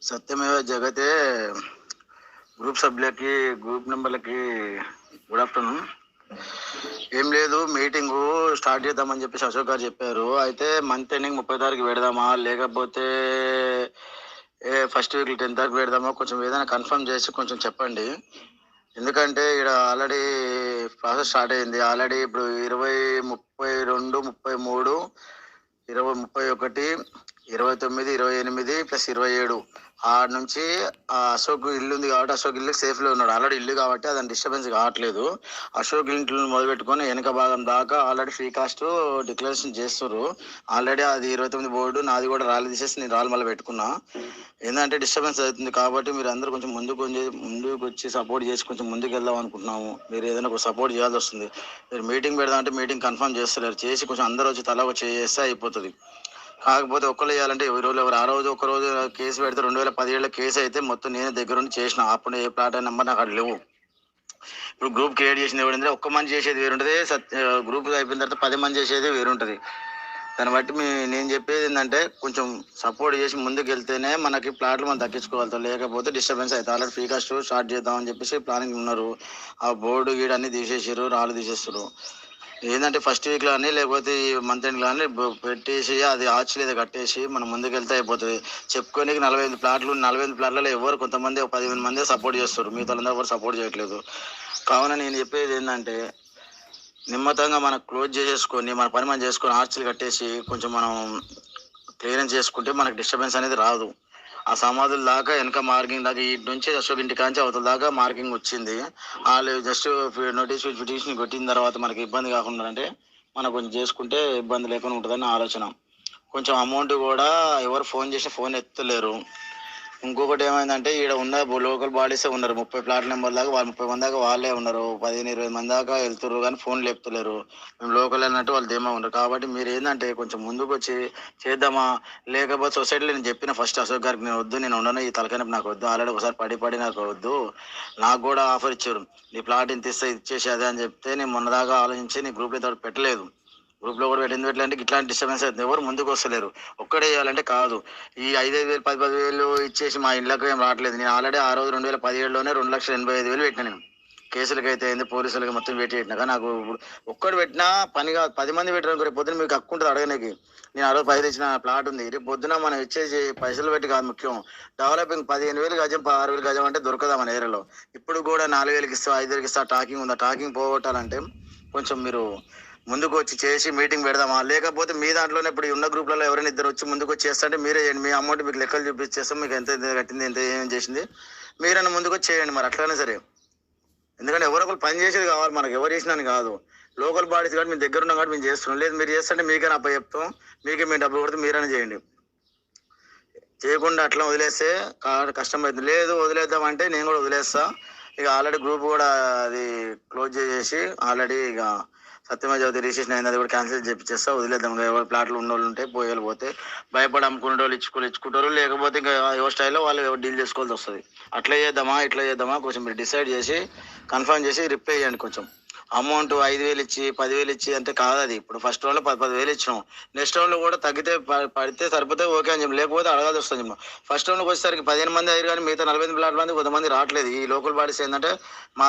సత్యమేవ జగతే గ్రూప్ సభ్యులకి group మెంబర్లకి good afternoon. ఏం లేదు, మీటింగు స్టార్ట్ చేద్దామని చెప్పేసి అశోక్ గారు చెప్పారు. అయితే మంత్ ఎండింగ్ 30 తారీఖు పెడదామా లేకపోతే ఫస్ట్ వీక్ 10 తారీఖు పెడదామా, కొంచెం ఏదైనా కన్ఫర్మ్ చేసి కొంచెం చెప్పండి. ఎందుకంటే ఇక్కడ ఆల్రెడీ ప్రాసెస్ స్టార్ట్ అయింది. ఆల్రెడీ ఇప్పుడు 20, 32, 33, 20, 31, 29, 28 ప్లస్ 27 ఆడ నుంచి అశోక్ ఇల్లు ఉంది కాబట్టి అశోక్ ఇల్లు సేఫ్లో ఉన్నాడు. ఆల్రెడీ ఇల్లు కాబట్టి అదని డిస్టర్బెన్స్ కావట్లేదు. అశోక్ ఇంట్లో మొదలుపెట్టుకొని వెనక భాగం దాకా ఆల్రెడీ ఫ్రీ కాస్ట్ డిక్లరేషన్ చేస్తారు. ఆల్రెడీ అది 29 బోర్డు నాది కూడా రాళ్ళు తీసేసి నేను రాళ్ళు మళ్ళీ పెట్టుకున్నా. ఏంటంటే డిస్టర్బెన్స్ అవుతుంది కాబట్టి మీరు అందరూ కొంచెం ముందుకు వచ్చి సపోర్ట్ చేసి కొంచెం ముందుకు వెళ్దాం అనుకుంటున్నాము. మీరు ఏదైనా ఒక సపోర్ట్ చేయాల్సి వస్తుంది. మీరు మీటింగ్ పెడదామంటే మీటింగ్ కన్ఫర్మ్ చేస్తలేరు. చేసి కొంచెం అందరూ వచ్చి తల వచ్చి చేస్తే అయిపోతుంది. కాకపోతే ఒక్కళ్ళు చేయాలంటే ఎవరు ఆ రోజు ఒక రోజు కేసు పెడితే 2017 కేసు అయితే మొత్తం నేనే దగ్గరుండి చేసిన. అప్పుడు ఏ ప్లాట్ నెంబర్ నాకు అక్కడ లేవు. ఇప్పుడు గ్రూప్ క్రియేట్ చేసింది ఎవరంటే ఒక్క మంది చేసేది వేరుంటుంది, గ్రూప్ అయిపోయిన తర్వాత 10 మంది చేసేది వేరుంటుంది. దాన్ని బట్టి నేను చెప్పేది ఏంటంటే కొంచెం సపోర్ట్ చేసి ముందుకు వెళ్తేనే మనకి ప్లాట్లు మనం దక్కించుకోగలుగుతాం. లేకపోతే డిస్టర్బెన్స్ అవుతుంది. ఆల్రెడీ ఫ్రీ కాస్ట్ స్టార్ట్ చేద్దామని చెప్పేసి ప్లానింగ్ ఉన్నారు. ఆ బోర్డు గీడు అన్ని తీసేసారు, రాళ్ళు తీసేస్తారు. ఏంటంటే ఫస్ట్ వీక్ కానీ లేకపోతే ఈ మంత్ ఎండ్ కానీ పెట్టేసి అది ఆర్చ్ లేదా కట్టేసి మనం ముందుకు వెళ్తే అయిపోతుంది. చెప్పుకొని 45 ప్లాట్లు, 45 ప్లాట్లలో ఎవరు కొంతమంది 15 మంది సపోర్ట్ చేస్తారు, మిగతా వాళ్ళందరూ ఎవరు సపోర్ట్ చేయట్లేదు. కావున నేను చెప్పేది ఏంటంటే నిమ్మతంగా మనం క్లోజ్ చేసేసుకొని మన పని మనం చేసుకొని ఆర్చీలు కట్టేసి కొంచెం మనం క్లియరెన్స్ చేసుకుంటే మనకు డిస్టర్బెన్స్ అనేది రాదు. ఆ సమాధుల దాకా వెనక మార్కింగ్ దాకా ఇటు నుంచి అశోక్ ఇంటి కాంచి అవతల దాకా మార్కింగ్ వచ్చింది. వాళ్ళు జస్ట్ పిటిషన్ కొట్టిన తర్వాత మనకి ఇబ్బంది కాకుండా అంటే మనం కొంచెం చేసుకుంటే ఇబ్బంది లేకుండా ఉంటుందని ఆలోచన. కొంచెం అమౌంట్ కూడా ఎవరు ఫోన్ చేసి ఫోన్ ఎత్తలేరు. ఇంకొకటి ఏమైందంటే ఈడ ఉన్న లోకల్ బాడీసే ఉన్నారు. 30 ప్లాట్ నెంబర్ దాకా వాళ్ళు 30 మంది దాకా వాళ్ళే ఉన్నారు. 15, 20 మంది దాకా వెళ్తున్నారు కానీ ఫోన్ లేపుతలేరు. మేము లోకల్ అన్నట్టు వాళ్ళు ధీమా ఉన్నారు. కాబట్టి మీరు ఏంటంటే కొంచెం ముందుకు వచ్చి చేద్దామా, లేకపోతే సొసైటీలో నేను చెప్పిన ఫస్ట్ అశోక్ గారికి నేను వద్దు, నేను ఉండను, ఈ తలకైనప్పుడు నాకు వద్దు, ఆల్రెడీ ఒకసారి పడి నాకు వద్దు, నాకు కూడా ఆఫర్ ఇచ్చారు నీ ప్లాట్ ఇంత ఇస్తే ఇచ్చేసి అదే అని చెప్తే నేను మొన్న దాకా ఆలోచించి నీ గ్రూప్లో తోటి పెట్టలేదు. గ్రూప్లో కూడా పెట్టింది ఇట్లాంటి డిస్టర్బెన్స్ అవుతుంది. ఎవరు ముందుకు వస్తలేరు. ఒక్కడే చేయాలంటే కాదు. ఈ 5,000, 10,000 ఇచ్చేసి మా ఇళ్ళకి ఏం రావట్లేదు. నేను ఆల్రెడీ ఆ రోజు 2017లోనే 2,85,000 పెట్టినా. నేను కేసులకి అయితే అయింది, పోలీసులకి మొత్తం పెట్టి పెట్టినా. నాకు ఒక్కడు పెట్టినా పనిగా 10 మంది పెట్టిన రేపు పొద్దున మీకు హక్కు ఉంటుంది అడగనికి. నేను ఆ రోజు 10 ఇచ్చిన ప్లాట్ ఉంది. రేపు పొద్దున మనం ఇచ్చేసి పైసలు పెట్టి కాదు ముఖ్యం. డెవలపింగ్ 15,000 గజం 6,000 గజం అంటే దొరకదా మన ఏరియాలో. ఇప్పుడు కూడా 4,000 ఇస్తా 5,000 ఇస్తా టాకింగ్ ఉందా. టాకింగ్ పోగొట్టాలంటే కొంచెం మీరు ముందుకు వచ్చి చేసి మీటింగ్ పెడదామా, లేకపోతే మీ దాంట్లోనే ఇప్పుడు ఉన్న గ్రూప్లలో ఎవరైనా ఇద్దరు వచ్చి ముందుకు వచ్చి చేస్తుంటే మీరే చేయండి. మీ అమౌంట్ మీకు లెక్కలు చూపించేస్తాం, మీకు ఎంత కట్టింది ఎంత ఏం చేసింది మీరైనా ముందుకు వచ్చి చేయండి. మరి అట్లానే సరే. ఎందుకంటే ఎవరో ఒకరు పని చేసేది కావాలి మనకు, ఎవరు చేసినాని కాదు. లోకల్ బాడీస్ కాబట్టి మీ దగ్గర ఉన్నాం కాబట్టి మేము చేస్తున్నాం. లేదు మీరు చేస్తుంటే మీకైనా అప్ప చెప్తాం, మీకే మేము డబ్బులు కొడితే మీరైనా చేయండి. చేయకుండా అట్లా వదిలేస్తే కష్టం అవుతుంది. లేదు వదిలేద్దాం అంటే నేను కూడా వదిలేస్తా. ఇక ఆల్రెడీ గ్రూప్ కూడా అది క్లోజ్ చేసేసి ఆల్రెడీ ఇక సత్యమే జ్యోతి రిజిస్ట్రేషన్ అయింది, అది కూడా క్యాన్సిల్ చేపిచ్చేస్తా. వదిలేద్దాం. ఎవరు ప్లాట్లు ఉన్న వాళ్ళు ఉంటే పోయేళ్ళు పోతే భయపడి అమ్ముకునే వాళ్ళు ఇచ్చుకుంటారు. లేకపోతే ఇంకా ఎవరి స్టైల్లో వాళ్ళు ఎవరు డీల్ చేసుకోవాల్సి వస్తుంది. అట్లా చేద్దామా ఇట్లా చేద్దామా కొంచెం మీరు డిసైడ్ చేసి కన్ఫర్మ్ చేసి రిప్లై చేయండి. కొంచెం అమౌంట్ 5,000 ఇచ్చి 10,000 ఇచ్చి అంటే కాదు. అది ఇప్పుడు ఫస్ట్ రౌండ్లో 10,000 ఇచ్చినాం. నెక్స్ట్ రౌండ్లో కూడా తగ్గితే పడితే సరిపోతే ఓకే అని చెప్పి, లేకపోతే అడగాల్సి వస్తుంది. ఫస్ట్ రౌండ్కి వచ్చేసరికి 15 మంది అయ్యారు కానీ మిగతా 45 ప్లాట్ల మంది కొంతమంది రావట్లేదు. ఈ లోకల్ బాడీస్ ఏంటంటే మా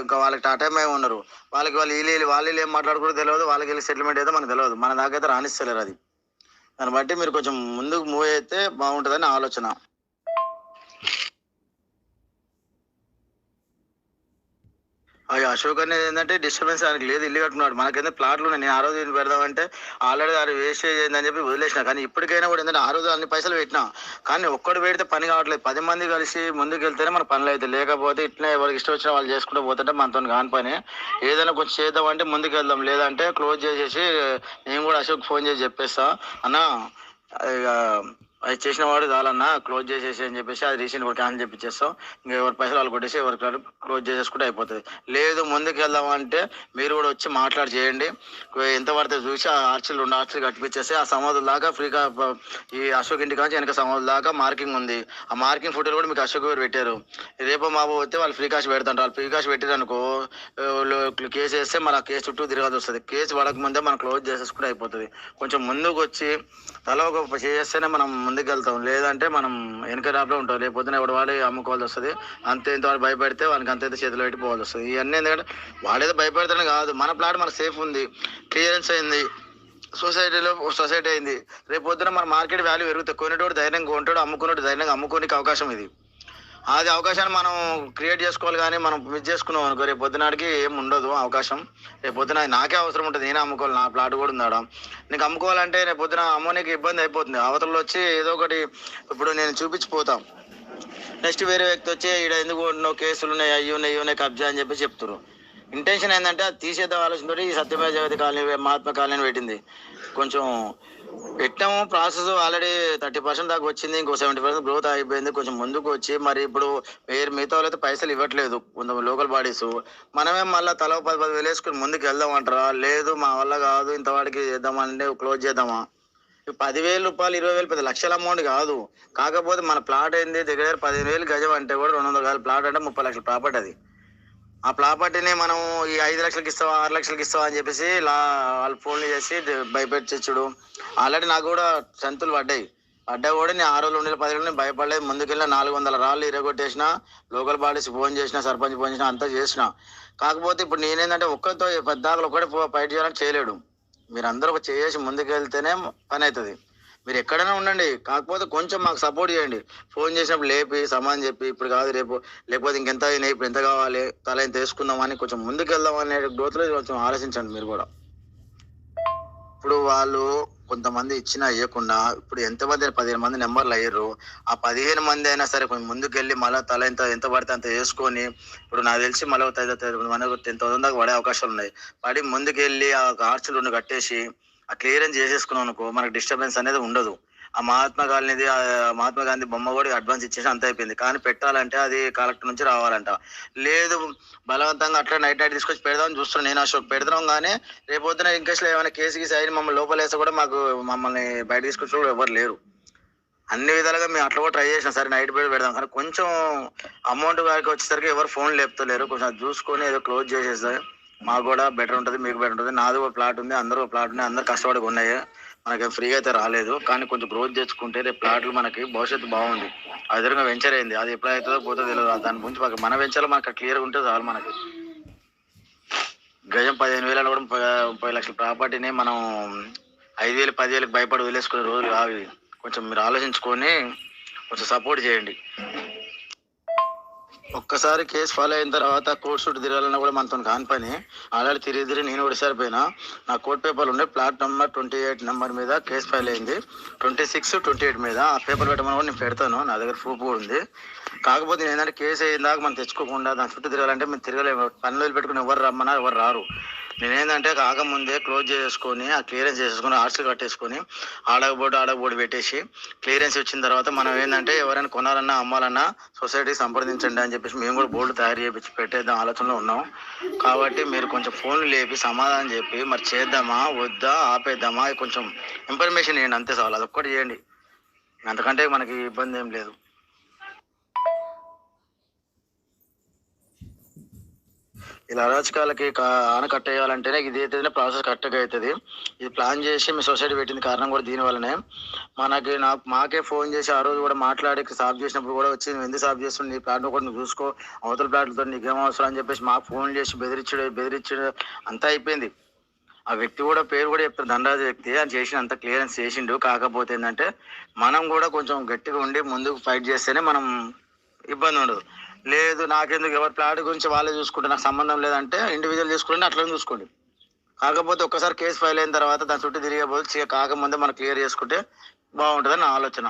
ఇంకా వాళ్ళకి టాటా ఉన్నారు. వాళ్ళకి వాళ్ళు ఏం మాట్లాడుకుంటూ తెలియదు. వాళ్ళకి వెళ్ళి సెటిల్మెంట్ అయితే మనకు తెలియదు. మన దాకా అయితే రాణిస్తలేరు. అది దాన్ని బట్టి మీరు కొంచెం ముందుకు మూవ్ అయితే బాగుంటుందని ఆలోచన. అవి అశోక్ అనేది ఏంటంటే డిస్టర్బెన్స్ ఆయనకి లేదు, ఇల్లు కట్టుకున్నాడు. మనకైతే ప్లాట్లు ఉన్నాయి. నేను ఆ రోజు ఇల్లు పెడదామంటే ఆల్రెడీ అది వేస్టేజ్ అయిందని చెప్పి వదిలేసిన. కానీ ఇప్పటికైనా కూడా ఏంటంటే ఆ రోజు అన్ని పైసలు పెట్టినా కానీ ఒక్కడు పెడితే పని కావట్లేదు. 10 మంది కలిసి ముందుకు వెళ్తేనే మన పనులు అయితే, లేకపోతే ఇట్లనే ఎవరికి ఇష్టం వచ్చినా వాళ్ళు చేసుకుంటూ పోతుంటే మనతో కాని పని. ఏదైనా కొంచెం చేద్దామంటే ముందుకు వెళ్దాం, లేదంటే క్లోజ్ చేసేసి నేను కూడా అశోక్ ఫోన్ చేసి చెప్పేస్తా అన్న ఇక అది చేసిన వాడు చాలన్నా క్లోజ్ చేసేసి అని చెప్పేసి అది రీసెంట్ కూడా క్యాన్సిల్ చేపించేస్తాం. ఇంకా ఎవరి పైసలు వాళ్ళు కొట్టేసి ఎవరికి క్లోజ్ చేసేసుకుంటే అయిపోతుంది. లేదు ముందుకు వెళ్దామంటే మీరు కూడా వచ్చి మాట్లాడి చేయండి. ఎంత పడితే చూసి ఆ ఆర్చీలు 2 ఆర్చీలు కట్టిపించేసి ఆ సమాధుల దాకా ఫ్రీగా ఈ అశోక్ ఇంటి కాంచి వెనక సమాధుల దాకా మార్కింగ్ ఉంది. ఆ మార్కింగ్ ఫోటోలు కూడా మీకు అశోక్ గారు పెట్టారు. రేపు మాబో వస్తే వాళ్ళు ఫ్రీ కాస్ట్ పెడతారు. వాళ్ళు ఫ్రీ కాస్ట్ పెట్టారనుకో కేసు వేస్తే మన కేసు చుట్టూ తిరగాల్సి వస్తుంది. కేసు పడక ముందే మనం క్లోజ్ చేసేసుకుంటే అయిపోతుంది. కొంచెం ముందుకు వచ్చి తల ఒక చేస్తేనే మనం ముందుకు వెళ్తాం, లేదంటే మనం వెనక రాపులో ఉంటాం. లేకపోతే ఎవడు వాడి అమ్ముకోవాల్సి వస్తుంది. అంతే ఇంత వాడు భయపడితే వానికి అంత చేతిలో పెట్టి పోవాల్సి వస్తుంది. ఇవన్నీ ఎందుకంటే వాడేదో భయపడతాడని కాదు, మన ప్లాట్ మనకు సేఫ్ ఉంది, క్లియరెన్స్ అయింది, సొసైటీ అయింది. రేపు పొద్దున మన మార్కెట్ వాల్యూ పెరుగుతుంది. కొనేటోడు ధైర్యంగా కొంటాడు, అమ్ముకునేటోడు ధైర్యంగా అమ్ముకోనికి అవకాశం ఇది. అది అవకాశాన్ని మనం క్రియేట్ చేసుకోవాలి. కానీ మనం మిస్ చేసుకున్నాం అనుకో, రేపు పొద్దునాడికి ఏం ఉండదు అవకాశం. రేపు పొద్దున నాకే అవసరం ఉంటుంది, నేనే అమ్ముకోవాలి, నా ప్లాట్ కూడా ఉందాడ. నీకు అమ్ముకోవాలంటే రేపు పొద్దున అమ్మోనికి ఇబ్బంది అయిపోతుంది. అవతలలో వచ్చి ఏదో ఒకటి ఇప్పుడు నేను చూపించిపోతాం, నెక్స్ట్ వేరే వ్యక్తి వచ్చి ఇక్కడ ఎందుకు కొట్టినావు, కేసులు ఉన్నాయి, అయ్యి ఉన్నాయి కబ్జా అని చెప్పి చెప్తారు. ఇంటెన్షన్ ఏంటంటే అది తీసేద్దాం ఆలోచనతో ఈ సత్యమేవ జగతి కాలనీ, మహాత్మా కాలనీ పెట్టింది. కొంచెం పెట్టాము, ప్రాసెస్ ఆల్రెడీ 30% దాకా వచ్చింది, ఇంకో 70% గ్రోత్ అయిపోయింది. కొంచెం ముందుకు వచ్చి మరి ఇప్పుడు మిగతా వాళ్ళైతే పైసలు ఇవ్వట్లేదు కొంత లోకల్ బాడీస్. మనమే మళ్ళీ తల 10,000 వేసుకుని ముందుకు వెళ్దాం అంటారా? లేదు మా వల్ల కాదు, ఇంతవాడికి చేద్దామంటే క్లోజ్ చేద్దామా? 10,000 రూపాయలు 20,000 పెద్ద లక్షల అమౌంట్ కాదు. కాకపోతే మన ప్లాట్ ఏంది దగ్గర 15,000 గజం అంటే కూడా 200 గజాల ప్లాట్ అంటే 30 లక్షల ప్రాపర్టీ. అది ఆ ప్రాపర్టీని మనం ఈ 5 లక్షలకి ఇస్తావా 6 లక్షలకి ఇస్తావా అని చెప్పేసి వాళ్ళు ఫోన్లు చేసి భయపెట్టించుడు. ఆల్రెడీ నాకు కూడా సంతులు పడ్డాయి కూడా. నేను 6 రోజులు 10 రోజులు భయపడలేదు. ముందుకెళ్ళిన 400 రాళ్ళు ఇరగొట్టేసిన, లోకల్ బాడీస్ ఫోన్ చేసిన, సర్పంచ్ ఫోన్ చేసిన, అంతా చేసిన. కాకపోతే ఇప్పుడు నేనేంటంటే ఒక్కరితో పెద్దాకలు ఒకటి ఫైట్ చేయాలని చేయలేడు. మీరు అందరూ ఒక చేసి ముందుకు వెళ్తేనే పని అవుతుంది. మీరు ఎక్కడైనా ఉండండి, కాకపోతే కొంచెం మాకు సపోర్ట్ చేయండి. ఫోన్ చేసినప్పుడు లేపి సమాన్ చెప్పి ఇప్పుడు కాదు రేపు, లేకపోతే ఇంకెంత అయినాయి, ఇప్పుడు ఎంత కావాలి, తల ఎంత వేసుకుందామని కొంచెం ముందుకు వెళ్దాం అనే గ్రోత్లో కొంచెం ఆలోచించండి మీరు కూడా. ఇప్పుడు వాళ్ళు కొంతమంది ఇచ్చినా ఇవ్వకుండా ఇప్పుడు ఎంతమంది 15 మంది నెంబర్లు అయ్యారు. ఆ 15 మంది అయినా సరే కొంచెం ముందుకు వెళ్ళి మళ్ళీ తల ఎంత పడితే అంత వేసుకొని, ఇప్పుడు నాకు తెలిసి మళ్ళీ 10,000 దాకా పడే అవకాశాలు ఉన్నాయి. పడి ముందుకు వెళ్ళి ఆ ఆర్చులు కట్టేసి ఆ క్లియరెన్స్ చేసేసుకున్నాం అనుకో, మనకు డిస్టర్బెన్స్ అనేది ఉండదు. ఆ మహాత్మా గాంధీ బొమ్మ కూడా అడ్వాన్స్ ఇచ్చేసి అంత అయిపోయింది. కానీ పెట్టాలంటే అది కలెక్టర్ నుంచి రావాలంట. లేదు బలవంతంగా అట్లా నైట్ తీసుకొచ్చి పెడదామని చూస్తున్నాను నేను. అశోక్ పెడదాం, కానీ రేపు పొద్దున ఇంకేస్లో ఏమైనా కేసు గీసి అయిన మమ్మల్ని లోపల వేస్తే కూడా మమ్మల్ని బయట తీసుకొచ్చి కూడా ఎవరు లేరు. అన్ని విధాలుగా మేము అట్లా కూడా ట్రై చేసినా సరే నైట్ పెడదాం, కానీ కొంచెం అమౌంట్ వారికి వచ్చేసరికి ఎవరు ఫోన్ లేపుతలేరు. కొంచెం అది చూసుకొని ఏదో క్లోజ్ చేసేస్తే మాకు కూడా బెటర్ ఉంటుంది, మీకు బెటర్ ఉంటుంది. నాది ఒక ప్లాట్ ఉంది, అందరూ ప్లాట్ ఉంది, అందరు కష్టపడి ఉన్నాయి. మనకి ఫ్రీగా అయితే రాలేదు, కానీ కొంచెం గ్రోత్ తెచ్చుకుంటే రేపు ప్లాట్లు మనకి భవిష్యత్తు బాగుంది. ఆ విధంగా వెంచర్ అయింది, అది ఎప్పుడైతుందో పోతే తెలియదు. దాని గురించి మన వెంచర్లో మనకు క్లియర్గా ఉంటే చాలు. మనకి గజం 15,000 కూడా 30 లక్షల ప్రాపర్టీని మనం 5,000 10,000కి భయపడి వదిలేసుకునే రోజులు కావి. కొంచెం మీరు ఆలోచించుకొని కొంచెం సపోర్ట్ చేయండి. ఒక్కసారి కేసు ఫాలో అయిన తర్వాత కోర్టు చుట్టూ తిరగాలన్నా కూడా మనతో కాని పని. ఆల్రెడీ తిరిగి నేను కూడా సరిపోయినా. నా కోర్టు పేపర్లు ఉండే ప్లాట్ నెంబర్ 28 నెంబర్ మీద కేసు ఫైల్ అయింది, 26, 28 మీద. ఆ పేపర్ పెట్టమని కూడా నేను పెడతాను, నా దగ్గర ప్రూఫ్ కూడా ఉంది. కాకపోతే నేను ఏంటంటే కేసు అయిందాక మనం తెచ్చుకోకుండా దాని చుట్టూ తిరగాలంటే మేము తిరగలేము. పనులు పెట్టుకుని ఎవరు రమ్మన్నా ఎవరు రారు. నేనేంటంటే కాకముందే క్లోజ్ చేసుకొని ఆ క్లియరెన్స్ చేసేసుకొని ఆర్ట్స్ కట్టేసుకొని ఆడకపోటు పెట్టేసి క్లియరెన్స్ వచ్చిన తర్వాత మనం ఏంటంటే ఎవరైనా కొనాలన్నా అమ్మాలన్నా సొసైటీకి సంప్రదించండి అని చెప్పేసి మేము కూడా బోర్డు తయారు చేయించి పెట్టేద్దాం ఆలోచనలో ఉన్నాం. కాబట్టి మీరు కొంచెం ఫోన్లు లేపి సమాధానం చెప్పి మరి చేద్దామా వద్దా ఆపేద్దామా కొంచెం ఇన్ఫర్మేషన్ ఇవ్వండి, అంతే చాలు. అదొక్కటి చేయండి, అంతకంటే మనకి ఇబ్బంది ఏం లేదు. ఇలా అరాచకాలకి ఆనకట్టేయాలంటేనే ఇది అయితే ప్రాసెస్ కరెక్ట్గా అవుతుంది. ఇది ప్లాన్ చేసి మీ సొసైటీ పెట్టింది కారణం కూడా దీనివల్లనే. మాకే ఫోన్ చేసి ఆ రోజు కూడా మాట్లాడి సాఫ్ చేసినప్పుడు కూడా వచ్చి నువ్వు ఎందుకు సాఫ్ చేస్తున్నావు, నీ ప్లాట్ కూడా నువ్వు చూసుకో, అవతల ప్లాట్లతో నీకేం అవసరం అని చెప్పేసి మాకు ఫోన్ చేసి బెదిరించడు అంతా అయిపోయింది. ఆ వ్యక్తి కూడా పేరు కూడా చెప్తారు, ధనరాజు వ్యక్తి అని చేసిన అంత క్లియరెన్స్ చేసిండు. కాకపోతే ఏంటంటే మనం కూడా కొంచెం గట్టిగా ఉండి ముందుకు ఫైట్ చేస్తేనే మనం ఇబ్బంది ఉండదు. లేదు నాకెందుకు, ఎవరి ప్లాట్ గురించి వాళ్ళే చూసుకుంటే నాకు సంబంధం లేదంటే ఇండివిజువల్ చూసుకుంటే అట్లా చూసుకోండి. కాకపోతే ఒక్కసారి కేసు ఫైల్ అయిన తర్వాత దాని చుట్టూ తిరిగే బదులు కాకముందే మనం క్లియర్ చేసుకుంటే బాగుంటుందని నా ఆలోచన.